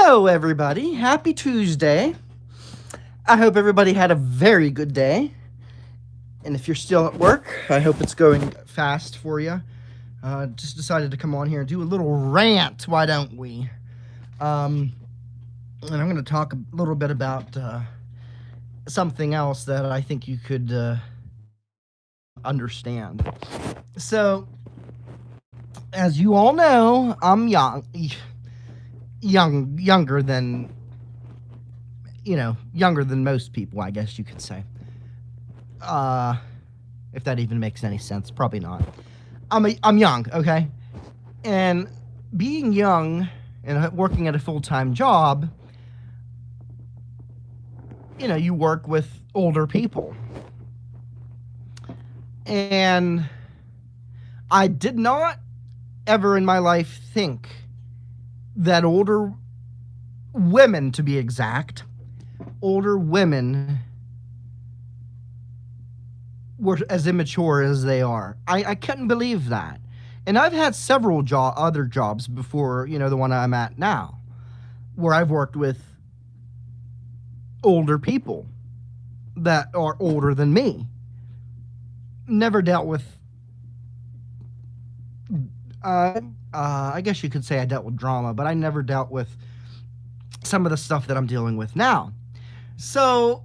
Hello, everybody. Happy Tuesday. I hope everybody had a very good day. And if you're still at work, I hope it's going fast for you. Just decided to come on here and do a little rant. Why don't we? And I'm going to talk a little bit about something else that I think you could understand. So, as you all know, I'm younger than younger than most people, I guess you could say. If that even makes any sense, probably not. I'm young, okay? And being young and working at a full-time job, you work with older people. And I did not ever in my life think that older women, to be exact, older women were as immature as they are. I couldn't believe that. And I've had several other jobs before, the one I'm at now, where I've worked with older people that are older than me. Never dealt with I guess you could say I dealt with drama, but I never dealt with some of the stuff that I'm dealing with now. So,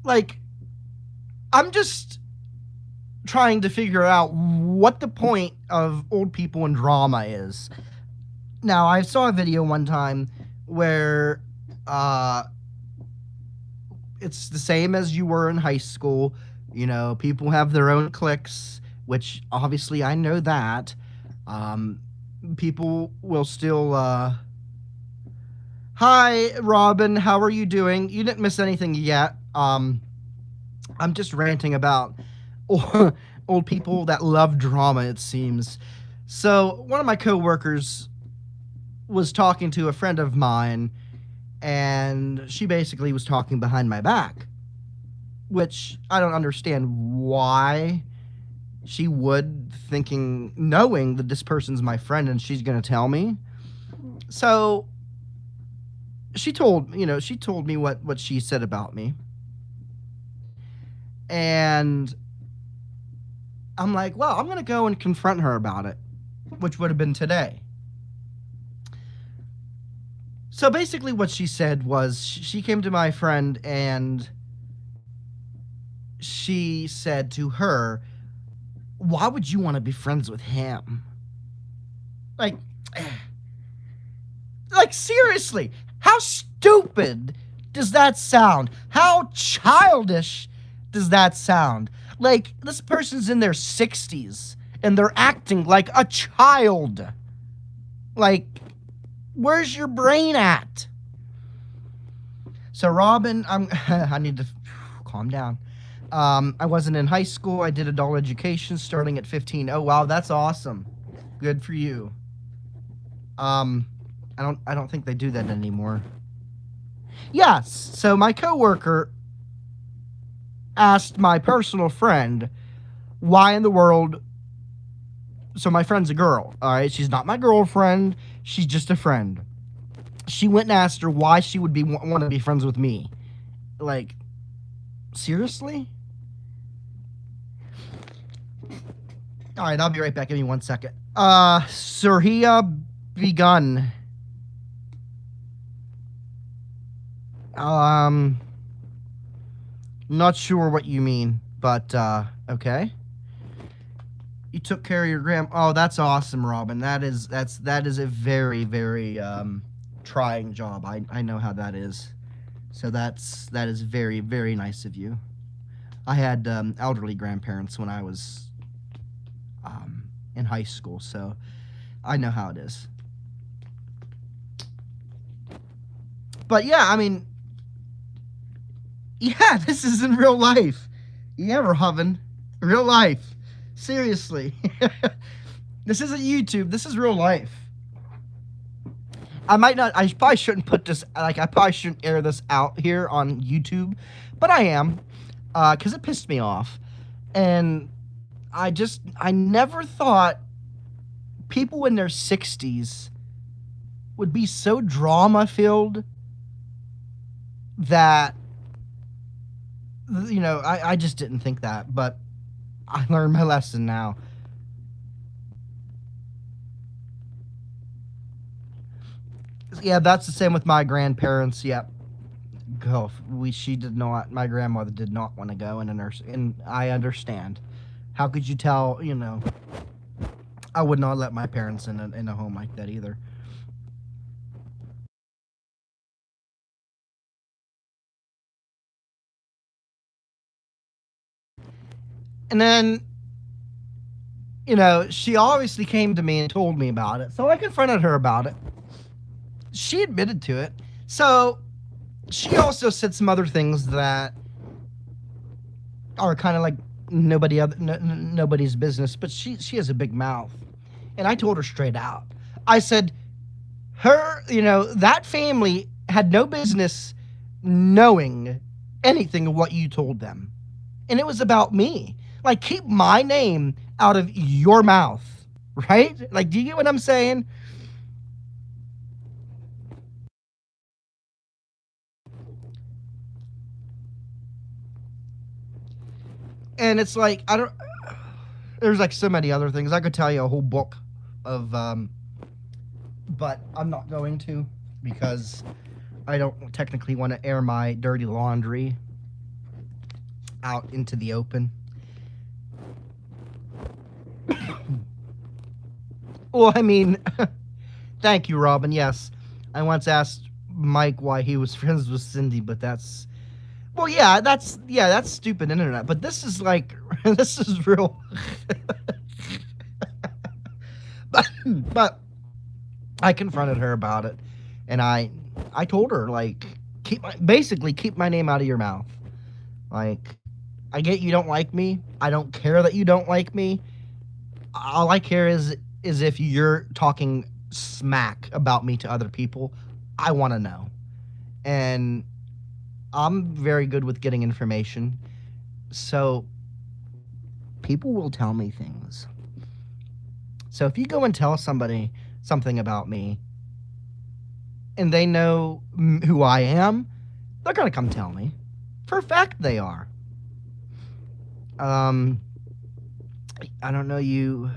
I'm just trying to figure out what the point of old people and drama is. Now, I saw a video one time where it's the same as you were in high school. People have their own cliques, which obviously I know that. People will still, hi, Robin, how are you doing? You didn't miss anything yet. I'm just ranting about old people that love drama, it seems. So, one of my coworkers was talking to a friend of mine, and she basically was talking behind my back, which I don't understand why she would, knowing that this person's my friend and she's going to tell me. So she told me what she said about me. And I'm like, well, I'm going to go and confront her about it, which would have been today. So basically what she said was she came to my friend and she said to her, why would you want to be friends with him? Like seriously, how stupid does that sound? How childish does that sound? Like, this person's in their 60s and they're acting like a child. Like, where's your brain at? So, Robin, I need to calm down. I wasn't in high school. I did adult education starting at 15. Oh, wow, that's awesome. Good for you. I don't think they do that anymore. Yes, so my coworker asked my personal friend, why in the world... So my friend's a girl, all right? She's not my girlfriend. She's just a friend. She went and asked her why she would want to be friends with me. Like, seriously? All right, I'll be right back. Give me 1 second. Surya begun. Not sure what you mean, but, okay. You took care of your grandma. Oh, that's awesome, Robin. That is a very, very, trying job. I know how that is. So that is very, very nice of you. I had, elderly grandparents when I was, in high school, so I know how it is. But yeah, I mean, yeah, this is in real life. Yeah, Robin. Real life. Seriously. This isn't YouTube. This is real life. I probably shouldn't put this, I probably shouldn't air this out here on YouTube, but I am, because it pissed me off. And I never thought people in their 60s would be so drama filled that, I just didn't think that, but I learned my lesson now. Yeah, that's the same with my grandparents. Yep. Go. She did not. My grandmother did not want to go in a nurse, and I understand. How could you tell? I would not let my parents in a home like that either. And then, she obviously came to me and told me about it, so I confronted her about it. She admitted to it. So she also said some other things that are kind of like nobody's business, but she has a big mouth. And I told her straight out. I said, that family had no business knowing anything of what you told them. And it was about me. Like, keep my name out of your mouth, right? Like, do you get what I'm saying? And it's like, I don't, there's like so many other things. I could tell you a whole book of, but I'm not going to, because I don't technically want to air my dirty laundry out into the open. Well, I mean, thank you, Robin. Yes, I once asked Mike why he was friends with Cindy, but that's, well, that's stupid internet. But this is like, this is real. but I confronted her about it, and I told her, like, basically keep my name out of your mouth. Like, I get you don't like me. I don't care that you don't like me. All I care is if you're talking smack about me to other people. I want to know. And I'm very good with getting information. So people will tell me things. So if you go and tell somebody something about me and they know who I am, they're going to come tell me. For a fact they are. I don't know, you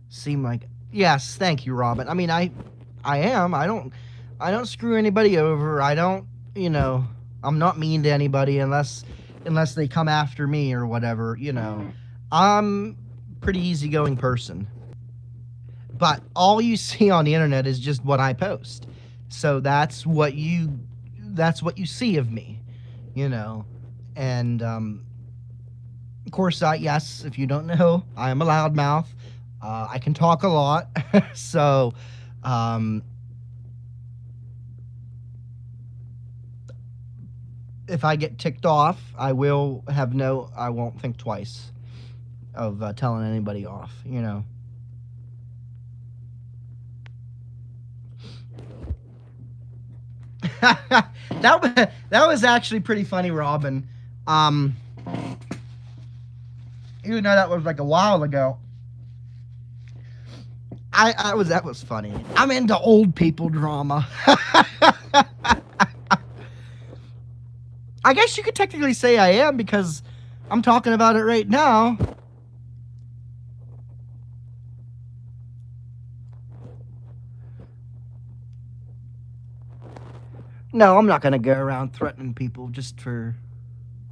seem like, yes, thank you, Robin. I mean, I am. I don't screw anybody over. I don't, I'm not mean to anybody unless they come. Me or whatever. I'm pretty easygoing person. But all you see on the internet is just what I post. So that's what you see of me, And of course, yes, if you don't know, I am a loudmouth. I can talk a lot. So if I get ticked off, I won't think twice of telling anybody off, that was actually pretty funny, Robin. Um, even though that was like a while ago, that was funny. I'm into old people drama. I guess you could technically say I am, because I'm talking about it right now. No, I'm not gonna go around threatening people just for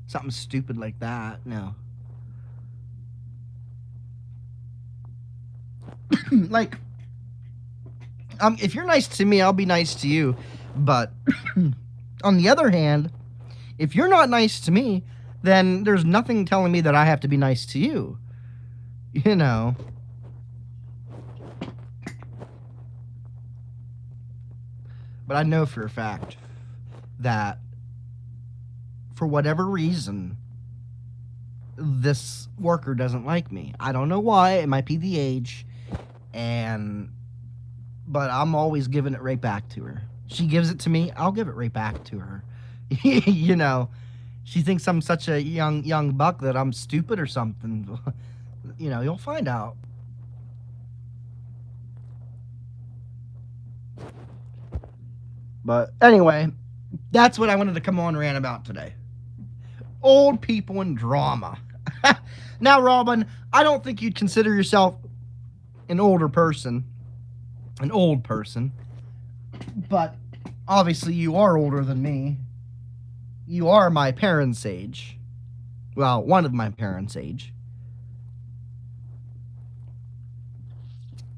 something stupid like that. No. Like, if you're nice to me, I'll be nice to you. But on the other hand, if you're not nice to me, then there's nothing telling me that I have to be nice to you. But I know for a fact that for whatever reason, this worker doesn't like me. I don't know why. It might be the age. But I'm always giving it right back to her. She gives it to me, I'll give it right back to her. She thinks I'm such a young buck that I'm stupid or something. You'll find out. But anyway, that's what I wanted to come on and rant about today. Old people and drama. Now, Robin, I don't think you'd consider yourself an older person. An old person. But obviously you are older than me. You are my parents' age. Well, one of my parents' age.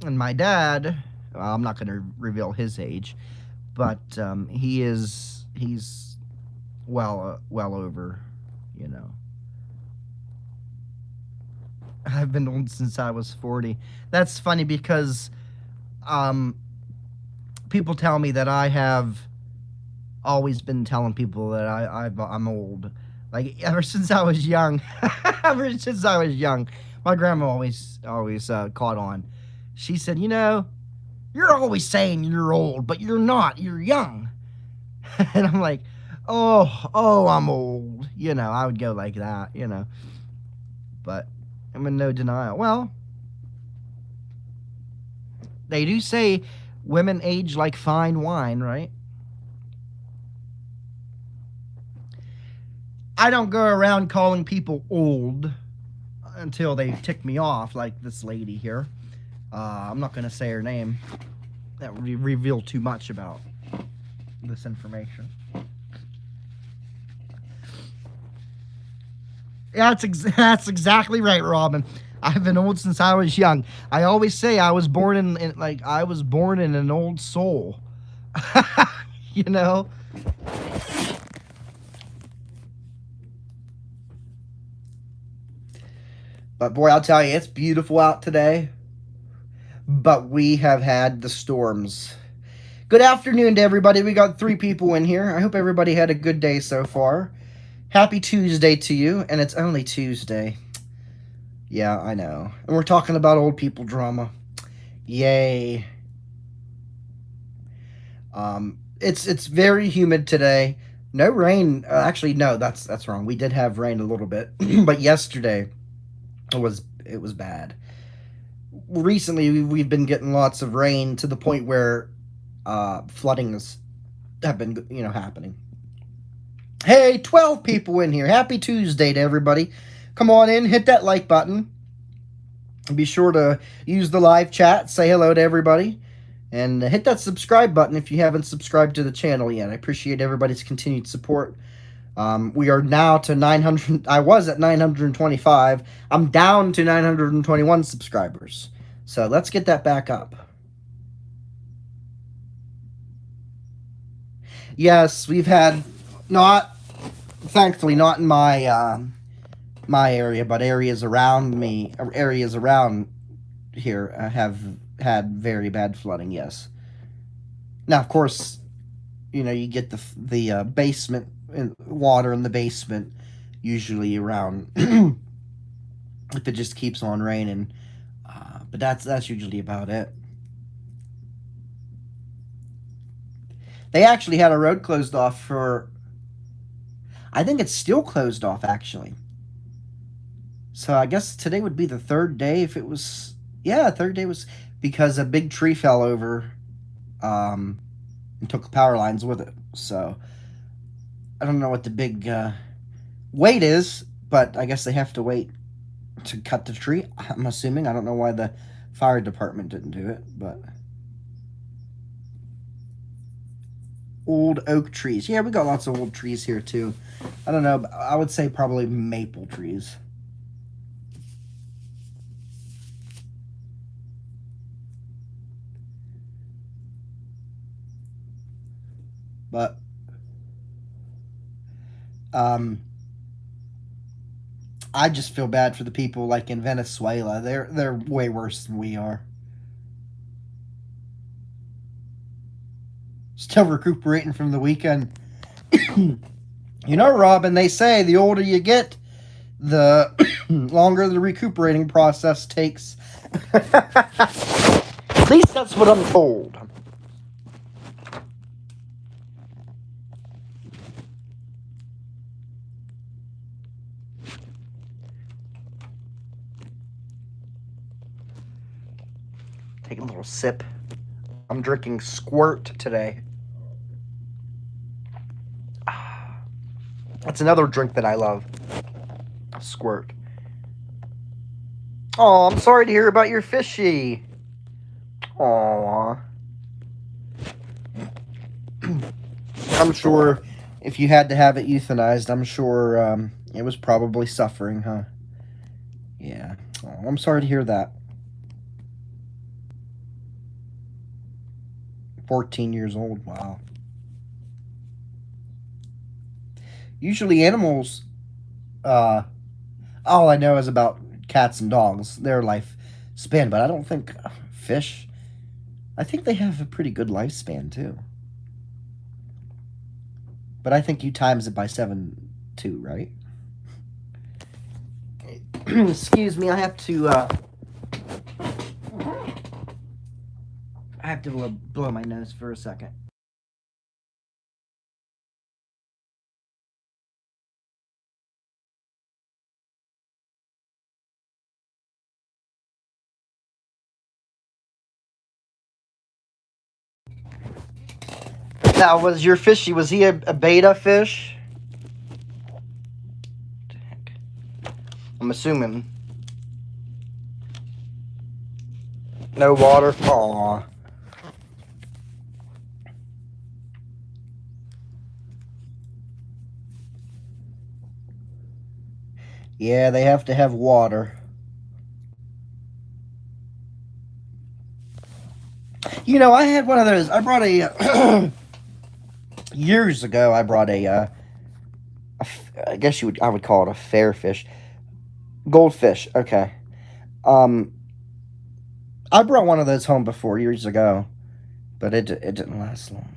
And my dad, well, I'm not going to reveal his age, but he's well over, you know. I've been old since I was 40. That's funny because people tell me that I have always been telling people that I'm old. Like ever since I was young. Ever since I was young. My grandma always caught on. She said, "You know, you're always saying you're old, but you're not. You're young." And I'm like, "Oh, I'm old." You know, I would go like that, you know. But I'm in no denial. Well, they do say women age like fine wine, right? I don't go around calling people old until they tick me off, like this lady here. I'm not going to say her name. That would reveal too much about this information. That's exactly right, Robin. I've been old since I was young. I always say I was born in an old soul. You know? But boy, I'll tell you, it's beautiful out today. But we have had the storms. Good afternoon to everybody. We got 3 people in here. I hope everybody had a good day so far. Happy Tuesday to you, and it's only Tuesday. Yeah, I know. And we're talking about old people drama. Yay. It's very humid today. No rain. Actually, no, that's wrong. We did have rain a little bit, but yesterday it was bad. Recently, we've been getting lots of rain to the point where floodings have been, happening. Hey, 12 people in here. Happy Tuesday to everybody. Come on in, hit that like button. Be sure to use the live chat, say hello to everybody, and hit that subscribe button if you haven't subscribed to the channel yet. I appreciate everybody's continued support. We are now to 900. I was at 925. I'm down to 921 subscribers. So let's get that back up. Yes, we've had thankfully not in my my area, but areas around here have had very bad flooding. Yes. Now, of course, you get the basement water in the basement usually around if it just keeps on raining. But that's usually about it. They actually had a road closed off for. I think it's still closed off actually. So I guess today would be the 3rd day if it was. Yeah, 3rd day was because a big tree fell over, and took the power lines with it. So I don't know what the big wait is, but I guess they have to wait to cut the tree. I'm assuming. I don't know why the fire department didn't do it, but old oak trees. Yeah, we got lots of old trees here too. I don't know. I would say probably maple trees. But I just feel bad for the people like in Venezuela. They're way worse than we are. Still recuperating from the weekend. Robin, they say the older you get, the longer the recuperating process takes. At least that's what I'm told. Take a little sip. I'm drinking Squirt today. That's another drink that I love. Squirt. Oh, I'm sorry to hear about your fishy. Aww. I'm sure if you had to have it euthanized, I'm sure it was probably suffering, huh? Yeah. Oh, I'm sorry to hear that. 14 years old. Wow. Usually animals, uh, all I know is about cats and dogs, their life span, but I don't think fish, I think they have a pretty good lifespan too. But I think you times it by 7 too, right? Excuse me, I have to blow my nose for a second. Now, was your fishy, was he a beta fish? I'm assuming. No water? Aww. Yeah, they have to have water. You know, I had one of those. I brought a years ago. I brought I guess I would call it a fair fish, goldfish. Okay. Um, I brought one of those home before years ago, but it didn't last long.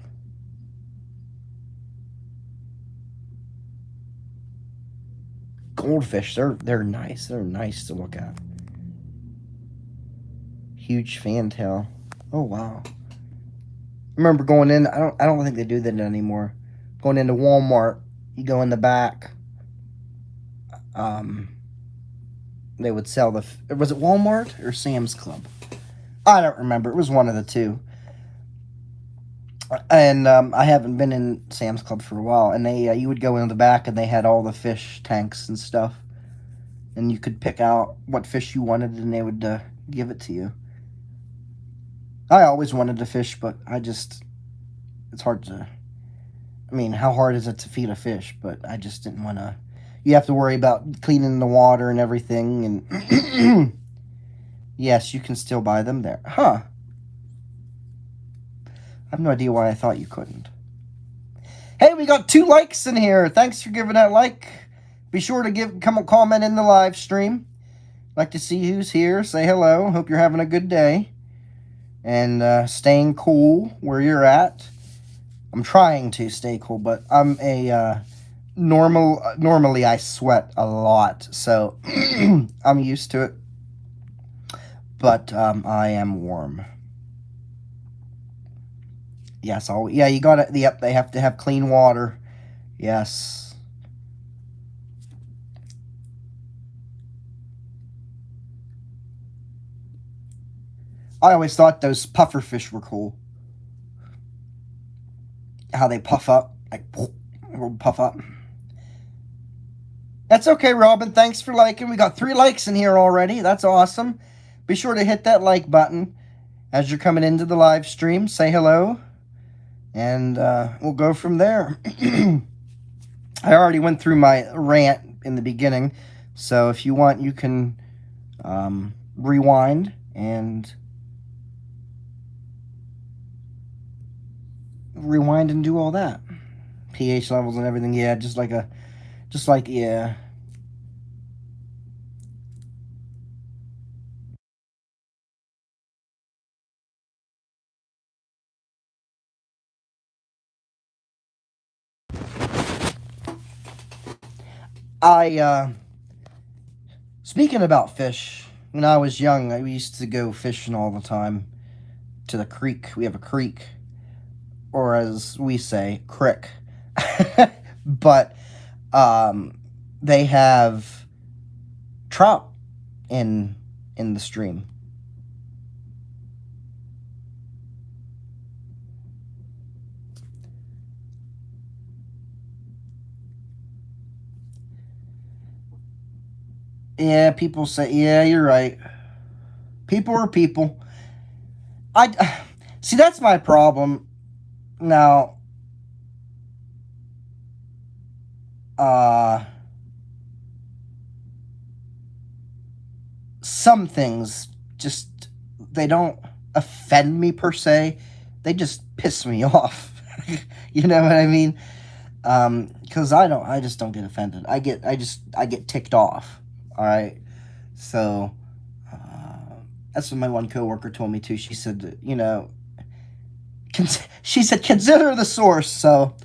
Goldfish, they're nice. They're nice to look at. Huge fantail. Oh wow. I remember going in. I don't think they do that anymore. Going into Walmart, you go in the back. Um, they would sell was it Walmart or Sam's Club? I don't remember. It was one of the two. And I haven't been in Sam's Club for a while. And they you would go in the back and they had all the fish tanks and stuff, and you could pick out what fish you wanted, and they would give it to you. I always wanted to fish, but it's hard to. I mean, how hard is it to feed a fish? But I just didn't want to. You have to worry about cleaning the water and everything, and yes, you can still buy them there, huh? I have no idea why I thought you couldn't. Hey, we got 2 likes in here. Thanks for giving that like. Be sure to come a comment in the live stream. Like to see who's here. Say hello. Hope you're having a good day and staying cool where you're at. I'm trying to stay cool, but I'm a normally I sweat a lot, so I'm used to it. But I am warm. Yes, yeah, you got it. Yep, they have to have clean water. Yes. I always thought those puffer fish were cool. How they puff up, like puff up. That's okay, Robin. Thanks for liking. We got 3 likes in here already. That's awesome. Be sure to hit that like button as you're coming into the live stream. Say hello, and we'll go from there. I already went through my rant in the beginning, so if you want, you can rewind and do all that. pH levels and everything. Yeah, just like yeah. Speaking about fish, when I was young, I used to go fishing all the time to the creek. We have a creek, or as we say, crick. But they have trout in the stream. Yeah, people say, yeah, you're right. People are people. I see that's my problem. Now, uh some things just they don't offend me per se. They just piss me off. You know what I mean? Because I just don't get offended. I get ticked off. All right. So that's what my one coworker told me too. She said, you know, she said consider the source. So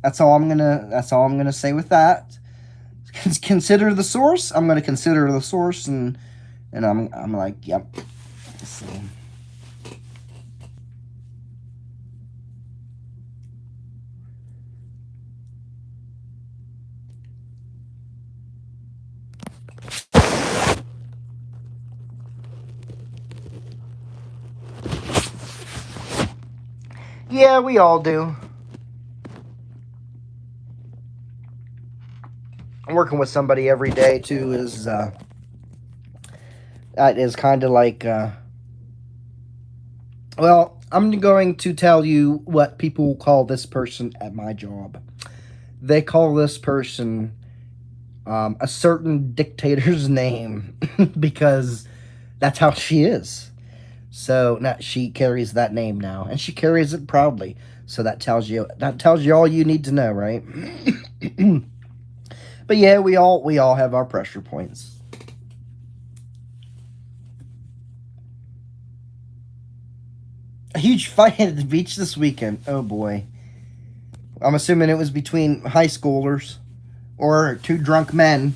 that's all I'm gonna say with that. Consider the source. I'm gonna consider the source, and I'm like, yep. So, yeah, we all do. Working with somebody every day too is kind of like well, I'm going to tell you what people call this person at my job. They call this person a certain dictator's name because that's how she is. So now she carries that name now, and she carries it proudly. So that tells you all you need to know, right? But yeah, we all have our pressure points. A huge fight at the beach this weekend. Oh boy. I'm assuming it was between high schoolers or two drunk men.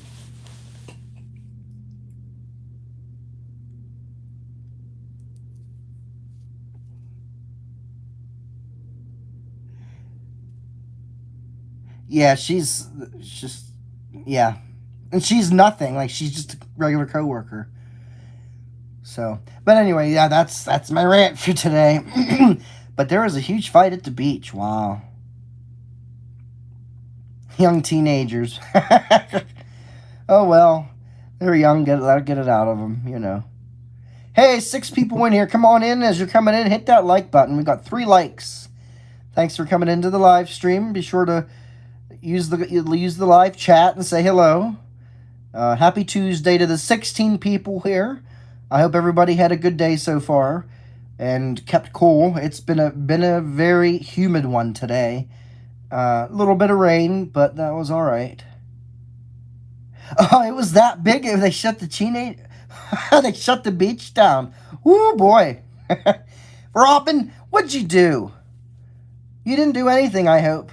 Yeah, she's just yeah, and she's nothing. Like she's just a regular coworker. So, but anyway, yeah, that's my rant for today. But there was a huge fight at the beach. Wow, young teenagers. Oh well, they're young. Get it out of them, you know. Hey, 6 people in here. Come on in. As you're coming in, hit that like button. We got 3 likes. Thanks for coming into the live stream. Be sure to use the live chat and say hello. Happy Tuesday to the 16 people here. I hope everybody had a good day so far and kept cool. It's been a very humid one today. A little bit of rain, but that was all right. Oh, it was that big. They shut the teenage. They shut the beach down. Woo boy. Robin, what'd you do? You didn't do anything, I hope.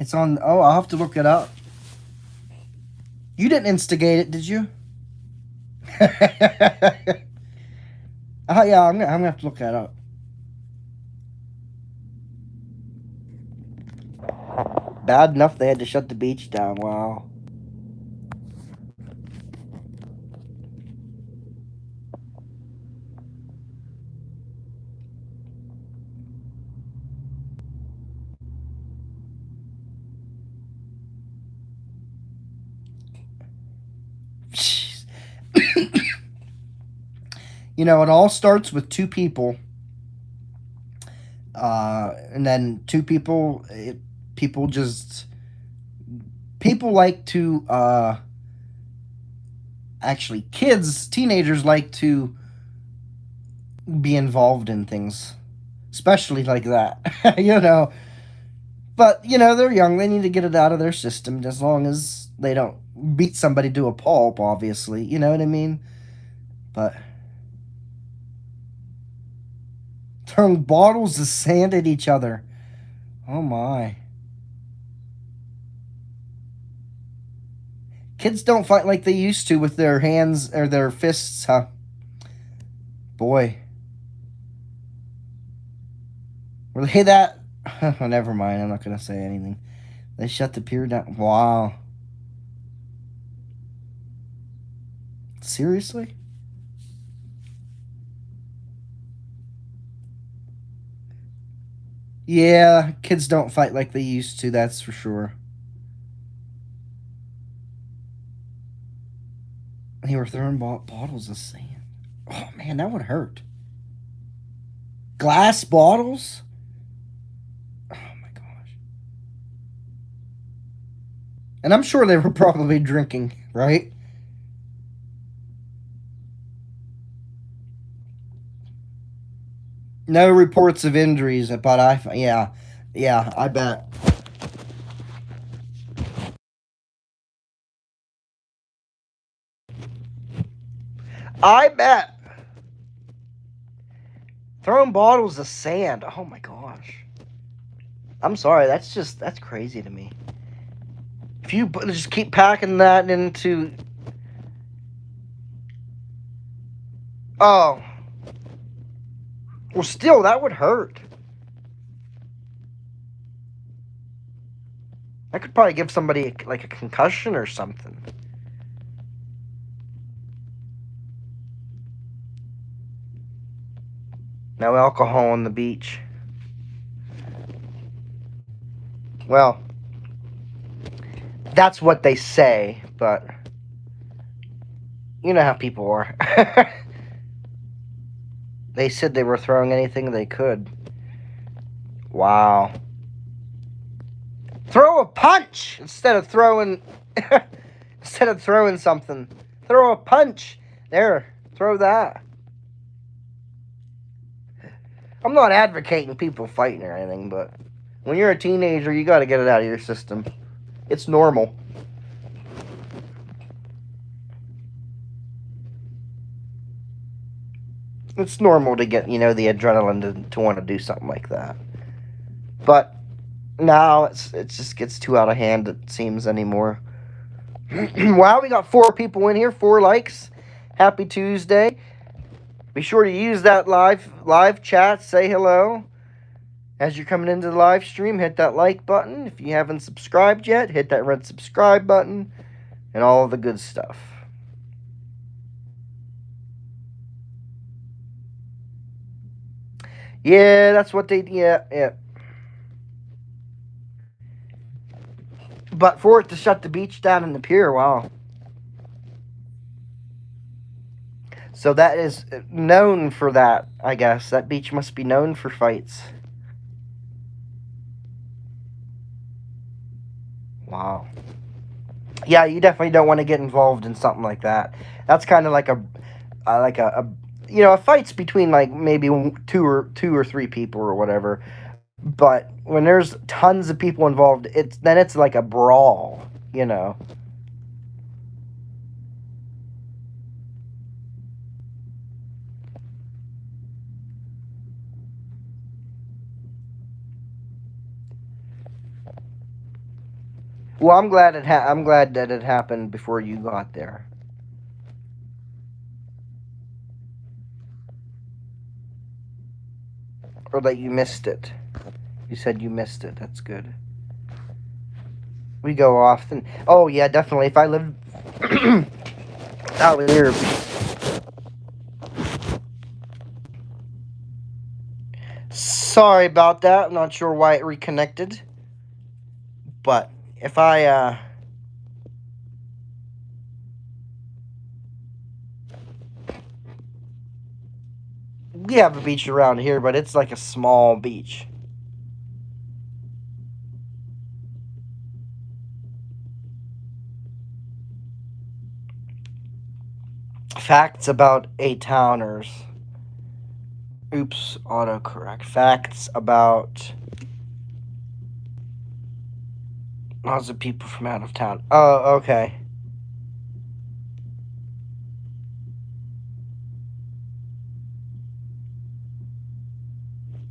It's on. Oh, I'll have to look it up. You didn't instigate it, did you? Oh yeah, I'm gonna have to look that up. Bad enough they had to shut the beach down. Wow. You know, it all starts with 2 people, and then 2 people. People just people like to actually kids, teenagers like to be involved in things, especially like that. You know, but you know they're young. They need to get it out of their system as long as they don't beat somebody to a pulp. Obviously, you know what I mean. But throwing bottles of sand at each other. Oh my. Kids don't fight like they used to with their hands or their fists, huh? Boy. Were they that? Oh, never mind. I'm not going to say anything. They shut the pier down. Wow. Seriously? Yeah, kids don't fight like they used to, that's for sure. They were throwing bottles of sand. Oh man, that would hurt. Glass bottles? Oh my gosh. And I'm sure they were probably drinking, right? No reports of injuries, but yeah, I bet. I bet. Throwing bottles of sand. Oh my gosh. I'm sorry. That's crazy to me. If you just keep packing that into. Oh. Well, still, that would hurt. That could probably give somebody like a concussion or something. No alcohol on the beach. Well, that's what they say, but you know how people are. They said they were throwing anything they could. Wow. Throw a punch instead of throwing something. Throw a punch. There, throw that. I'm not advocating people fighting or anything, but when you're a teenager, you got to get it out of your system. It's normal. It's normal to get, the adrenaline to want to do something like that. But now it just gets too out of hand, it seems, anymore. Wow, we got 4 people in here, 4 likes. Happy Tuesday. Be sure to use that live chat. Say hello. As you're coming into the live stream, hit that like button. If you haven't subscribed yet, hit that red subscribe button. And all the good stuff. Yeah, that's what they... Yeah. But for it to shut the beach down in the pier, wow. So that is known for that, I guess. That beach must be known for fights. Wow. Yeah, you definitely don't want to get involved in something like that. That's kind of like a fight's between like maybe two or 3 people or whatever. But when there's tons of people involved, it's like a brawl, Well, I'm glad that it happened before you got there. Or that you missed it. You said you missed it. That's good. We go often. Oh yeah, definitely. If I lived out here. Sorry about that. I'm not sure why it reconnected. But if I we have a beach around here, but it's like a small beach. Facts about A-towners. Oops, autocorrect. Facts about lots of people from out of town. Oh, okay.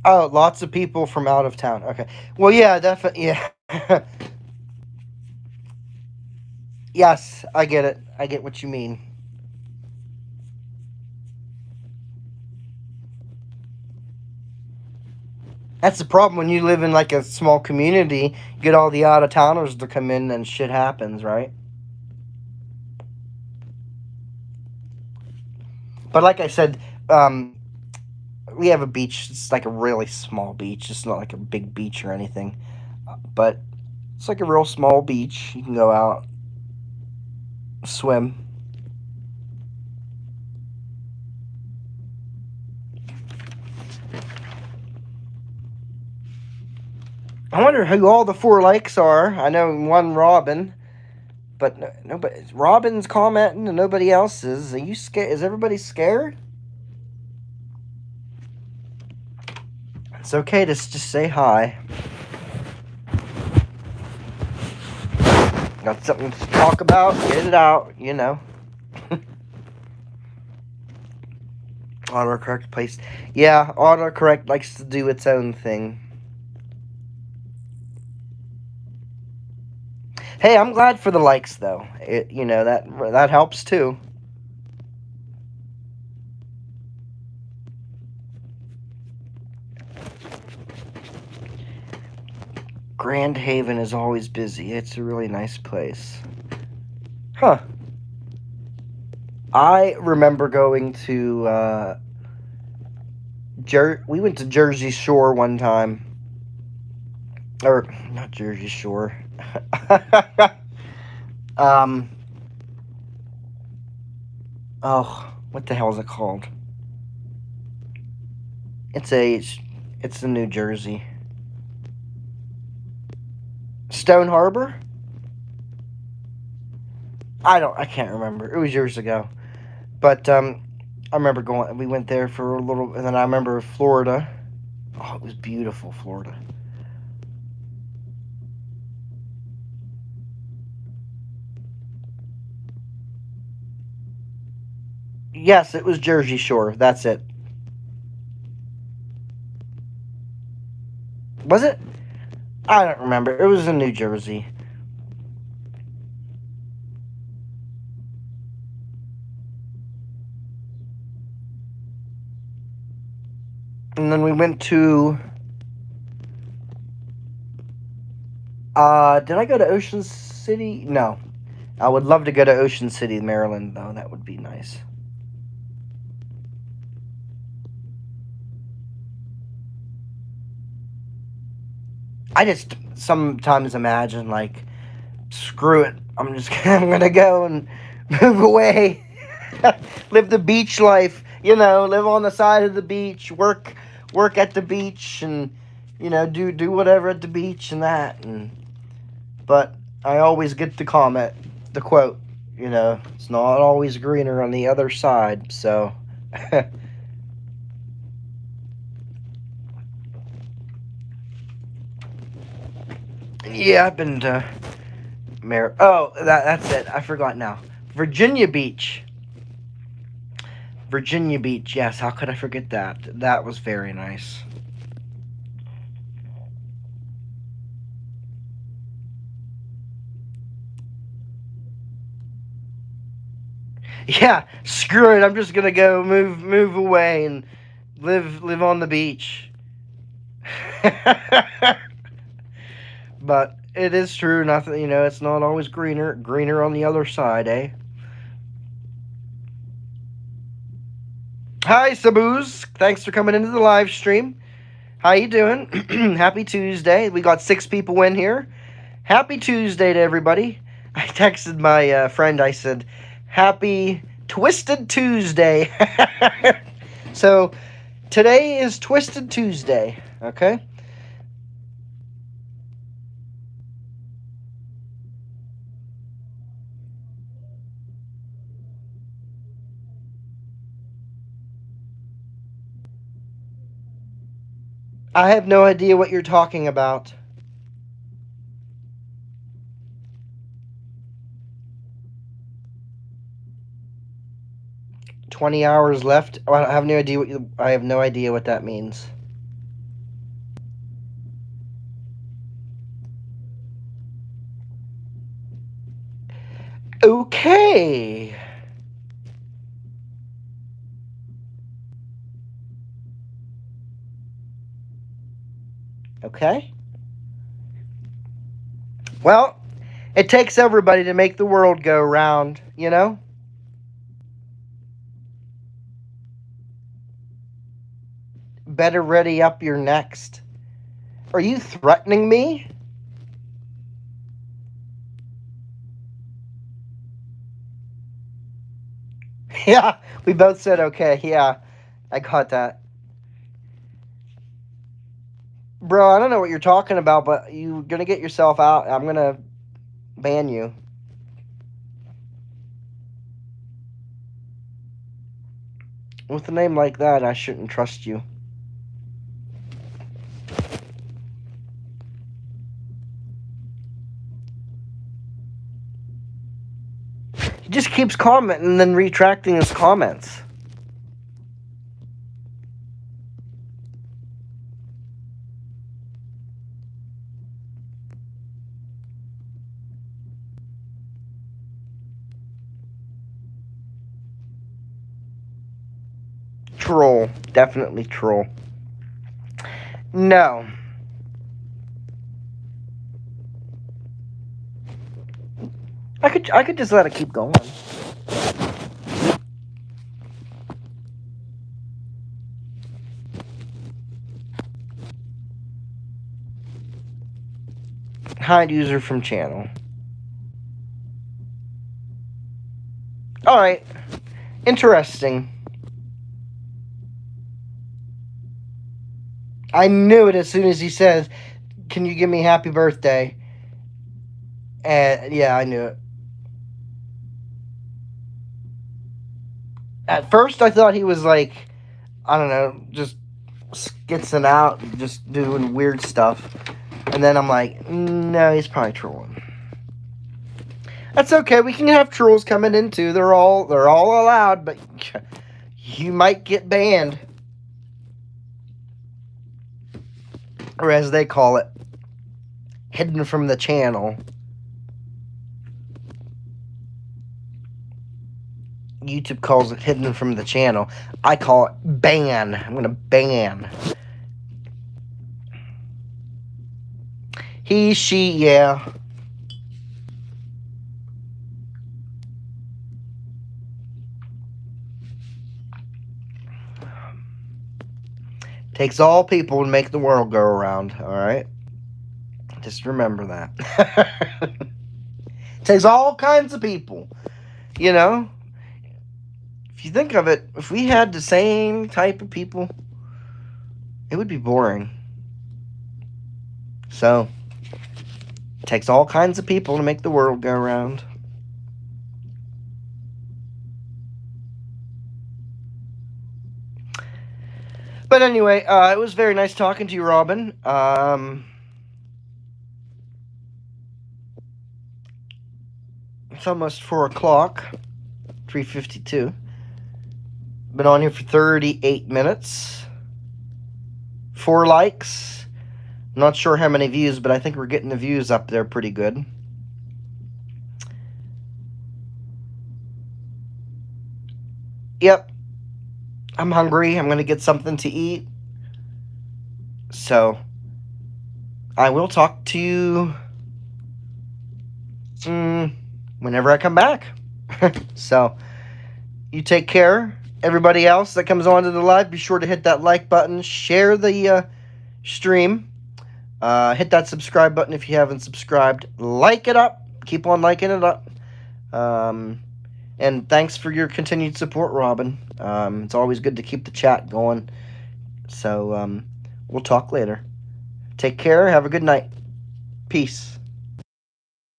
Oh, lots of people from out of town. Okay. Well, yeah, definitely. Yeah. Yes, I get it. I get what you mean. That's the problem when you live in like a small community. You get all the out of towners to come in, and shit happens, right? But like I said, we have a beach. It's like a really small beach. It's not like a big beach or anything, but it's like a real small beach. You can go out, swim. I wonder who all the 4 likes are. I know one Robin, but nobody. Robin's commenting and nobody else is. Are you scared? Is everybody scared? It's okay to just say hi. Got something to talk about? Get it out, you know. Autocorrect place. Yeah, autocorrect likes to do its own thing. Hey, I'm glad for the likes though. That helps too. Grand Haven is always busy. It's a really nice place. Huh. I remember going to we went to Jersey Shore one time. Or not Jersey Shore. um what the hell is it called? It's in New Jersey. Stone Harbor? I can't remember. It was years ago. But I remember we went there for a little, and then I remember Florida. Oh, it was beautiful, Florida. Yes, it was Jersey Shore. That's it. Was it? I don't remember. It was in New Jersey. And then we went to. Did I go to Ocean City? No. I would love to go to Ocean City, Maryland, though. That would be nice. I just sometimes imagine, like, screw it. I'm gonna go and move away. Live the beach life, live on the side of the beach, work at the beach, and do whatever at the beach and that. But I always get the quote, it's not always greener on the other side. So yeah, I've been to that's it. I forgot now. Virginia Beach. Virginia Beach, yes. How could I forget that? That was very nice. Yeah, screw it. I'm just gonna go move away and live on the beach. But it is true. Nothing, it's not always greener on the other side, eh? Hi, Saboos. Thanks for coming into the live stream. How you doing? Happy Tuesday. We got 6 people in here. Happy Tuesday to everybody. I texted my friend. I said, "Happy Twisted Tuesday." So today is Twisted Tuesday. Okay. I have no idea what you're talking about. $20 left. Oh, I have no idea what that means. Okay. Okay. Well, it takes everybody to make the world go round, Better ready up your next. Are you threatening me? Yeah, we both said okay. Yeah, I caught that. Bro, I don't know what you're talking about, but you're gonna get yourself out. I'm gonna ban you. With a name like that, I shouldn't trust you. He just keeps commenting and then retracting his comments. Troll. Definitely troll. No. I could just let it keep going. Hide user from channel. Alright. Interesting. I knew it as soon as he says, "Can you give me happy birthday?" And yeah, I knew it. At first, I thought he was like, I don't know, just skitzing out, just doing weird stuff. And then I'm like, no, he's probably trolling. That's okay. We can have trolls coming in too. They're all allowed, but you might get banned. Or as they call it, hidden from the channel. YouTube calls it hidden from the channel. I call it ban. I'm gonna ban. He, she, yeah. Takes all people to make the world go around, alright? Just remember that. Takes all kinds of people. You know? If you think of it, if we had the same type of people, it would be boring. So, it takes all kinds of people to make the world go around. But anyway, it was very nice talking to you, Robin. It's almost 4 o'clock. 3:52. Been on here for 38 minutes. 4 likes. Not sure how many views, but I think we're getting the views up there pretty good. Yep. I'm hungry. I'm going to get something to eat. So, I will talk to you whenever I come back. So, you take care. Everybody else that comes onto the live, be sure to hit that like button. Share the stream. Hit that subscribe button if you haven't subscribed. Like it up. Keep on liking it up. And thanks for your continued support, Robin. It's always good to keep the chat going. So, we'll talk later. Take care. Have a good night. Peace.